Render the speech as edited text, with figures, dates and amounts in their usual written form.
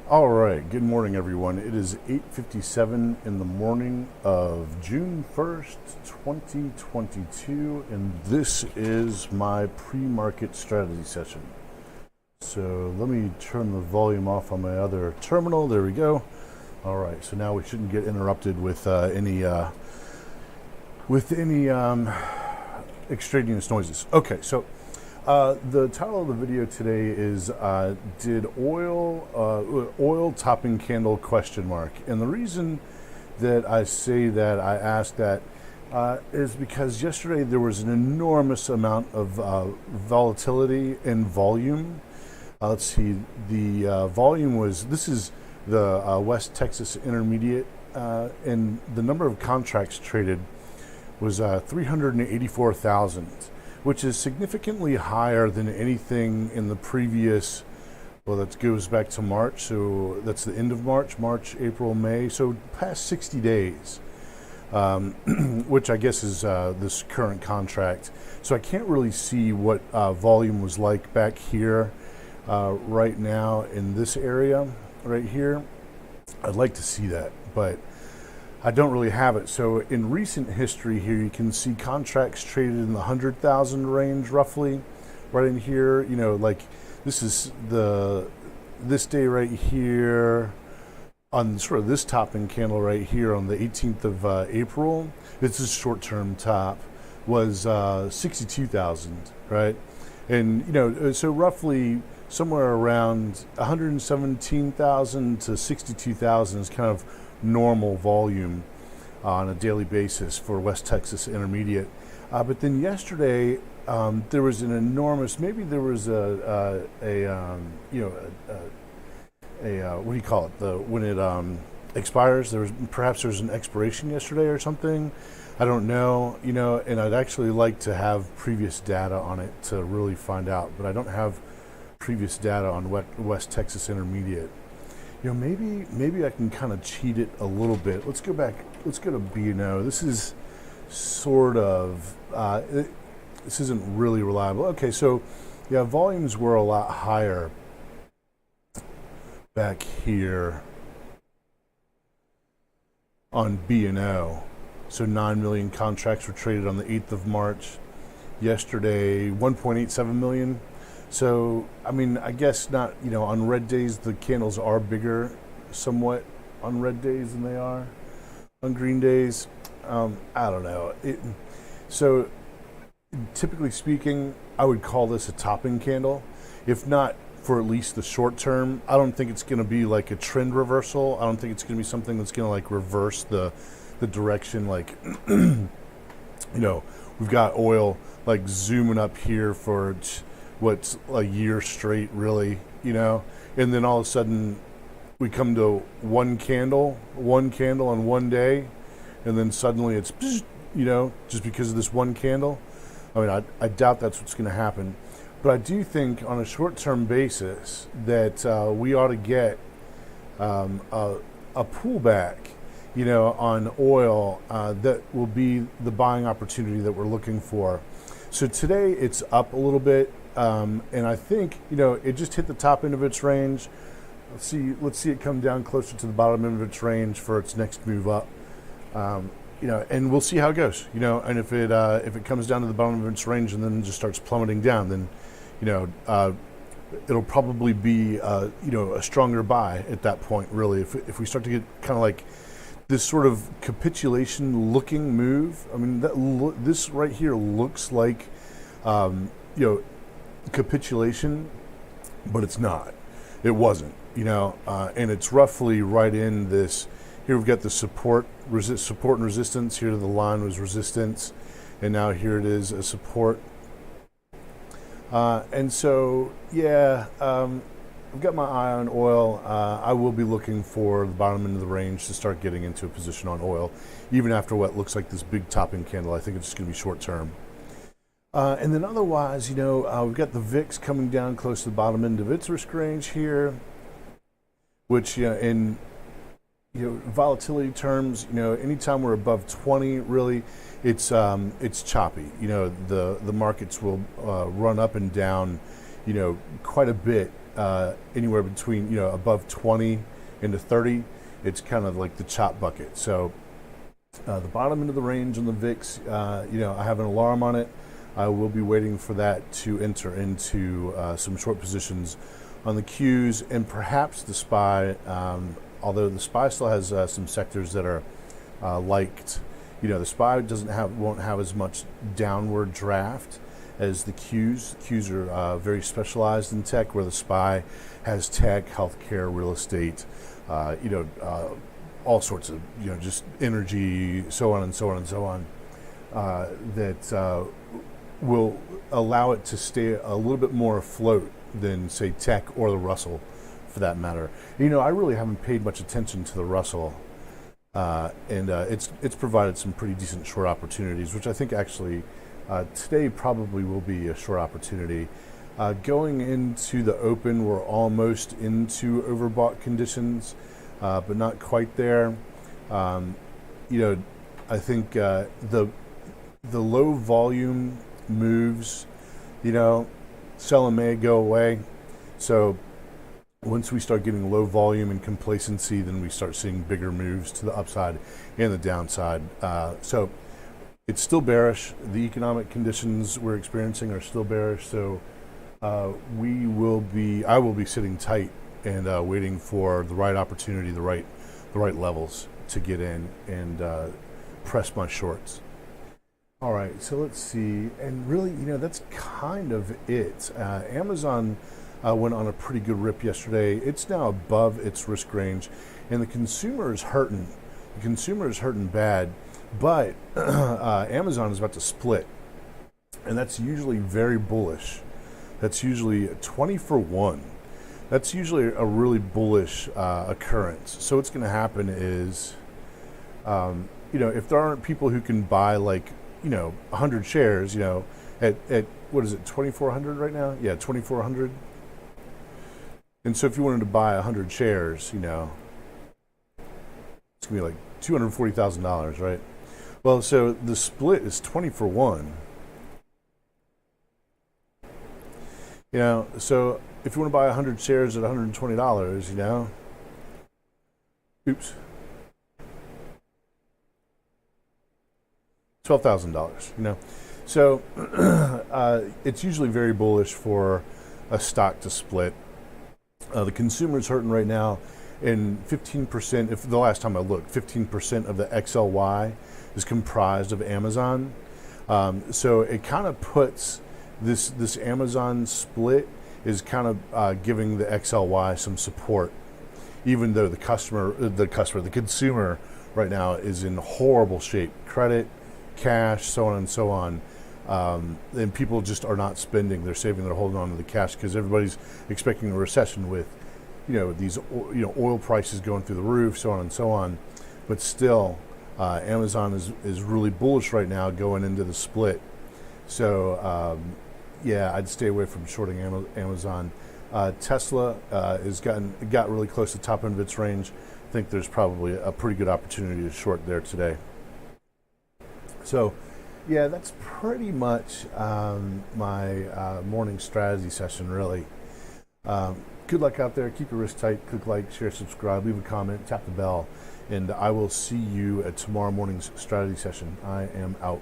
All right, good morning, everyone. It is 8:57 in the morning of June 1st, 2022, and this is my pre-market strategy session. So let me turn the volume off on my other terminal. There we go. All right, so now we shouldn't get interrupted with any extraneous noises. Okay, so the title of the video today is "Did oil topping candle question mark?" And the reason that I say that, I ask that, is because yesterday there was an enormous amount of volatility and volume. Let's see, the volume was, this is the West Texas Intermediate, and the number of contracts traded was 384,000, which is significantly higher than anything in the previous, well, that goes back to March, so that's the end of March, April, May, so past 60 days, which I guess is this current contract. So I can't really see what volume was like back here right now in this area right here. I'd like to see that, but I don't really have it. So in recent history here, you can see contracts traded in the 100,000 range roughly, right in here. You know, like this is this day right here on sort of this topping candle right here on the 18th of April. It's a short-term top, was 62,000, right? And you know, so roughly somewhere around 117,000 to 62,000 is kind of normal volume on a daily basis for West Texas Intermediate. But then yesterday there was an enormous, maybe there was a what do you call it, when it expires, perhaps there's an expiration yesterday or something. I don't know, you know, and I'd actually like to have previous data on it to really find out, but I don't have previous data on West Texas Intermediate. You know, maybe I can kind of cheat it a little bit. Let's go back. Let's go to B&O. This is sort of, this isn't really reliable. Okay, so yeah, volumes were a lot higher back here on B&O. So 9 million contracts were traded on the 8th of March. Yesterday, 1.87 million. So, I mean, I guess not, you know, on red days, the candles are bigger somewhat on red days than they are on green days. I don't know. So, typically speaking, I would call this a topping candle. If not for at least the short term, I don't think it's going to be like a trend reversal. I don't think it's going to be something that's going to like reverse the direction. Like, you know, we've got oil like zooming up here for what's a year straight, really, you know, and then all of a sudden we come to one candle on one day, and then suddenly it's, you know, just because of this one candle. I mean, I doubt that's what's going to happen, but I do think on a short-term basis that we ought to get a pullback, you know, on oil that will be the buying opportunity that we're looking for. So today it's up a little bit. And I think, you know, it just hit the top end of its range. Let's see it come down closer to the bottom end of its range for its next move up. You know, and we'll see how it goes. You know, and if it comes down to the bottom of its range and then just starts plummeting down, then, you know, it'll probably be you know, a stronger buy at that point. Really, if we start to get kind of like this sort of capitulation looking move. I mean, this right here looks like you know, capitulation, but it's not. It wasn't, you know, and it's roughly right in this. Here we've got the support and resistance. Here the line was resistance, and now here it is a support. And so, yeah, I've got my eye on oil. I will be looking for the bottom end of the range to start getting into a position on oil, even after what looks like this big topping candle. I think it's just going to be short term. And then otherwise, you know, we've got the VIX coming down close to the bottom end of its risk range here, which, you know, in, you know, volatility terms, you know, anytime we're above 20, really, it's choppy. You know, the markets will run up and down, you know, quite a bit anywhere between above 20 into 30, it's kind of like the chop bucket. So the bottom end of the range on the VIX, I have an alarm on it. I will be waiting for that to enter into some short positions on the Qs and perhaps the SPY. Although the SPY still has some sectors that are liked. The SPY won't have as much downward draft as the Qs. The Qs are very specialized in tech, where the SPY has tech, healthcare, real estate, all sorts of, just energy, so on and so on and so on, that will allow it to stay a little bit more afloat than, say, tech or the Russell, for that matter. I really haven't paid much attention to the Russell, and it's provided some pretty decent short opportunities, which I think actually today probably will be a short opportunity. Going into the open, we're almost into overbought conditions, but not quite there. I think the low volume moves, selling may go away. So once we start getting low volume and complacency, then we start seeing bigger moves to the upside and the downside. So it's still bearish. The economic conditions we're experiencing are still bearish. So I will be sitting tight and waiting for the right opportunity, the right levels to get in and press my shorts. All right, so let's see. And really, that's kind of it. Amazon went on a pretty good rip yesterday. It's now above its risk range, and the consumer is hurting. The consumer is hurting bad, but Amazon is about to split, and that's usually very bullish. That's usually 20 for 1. That's usually a really bullish occurrence. So what's going to happen is, if there aren't people who can buy 100 shares, at what is it, 2,400 right now? Yeah, 2,400. And so if you wanted to buy 100 shares, it's going to be like $240,000, right? Well, so the split is 20 for 1. So if you want to buy 100 shares at $120, oops, $12,000, So it's usually very bullish for a stock to split. The consumer's hurting right now, and 15%, if the last time I looked, 15% of the XLY is comprised of Amazon. So it kind of puts this Amazon split is kind of giving the XLY some support, even though the consumer right now is in horrible shape. Credit, cash, so on and so on. And people just are not spending. They're saving. They're holding on to the cash because everybody's expecting a recession with, these, oil prices going through the roof, so on and so on. But still, Amazon is really bullish right now going into the split. So, I'd stay away from shorting Amazon. Tesla got really close to the top end of its range. I think there's probably a pretty good opportunity to short there today. So, that's pretty much my morning strategy session, really. Good luck out there. Keep your wrists tight. Click like, share, subscribe, leave a comment, tap the bell, and I will see you at tomorrow morning's strategy session. I am out.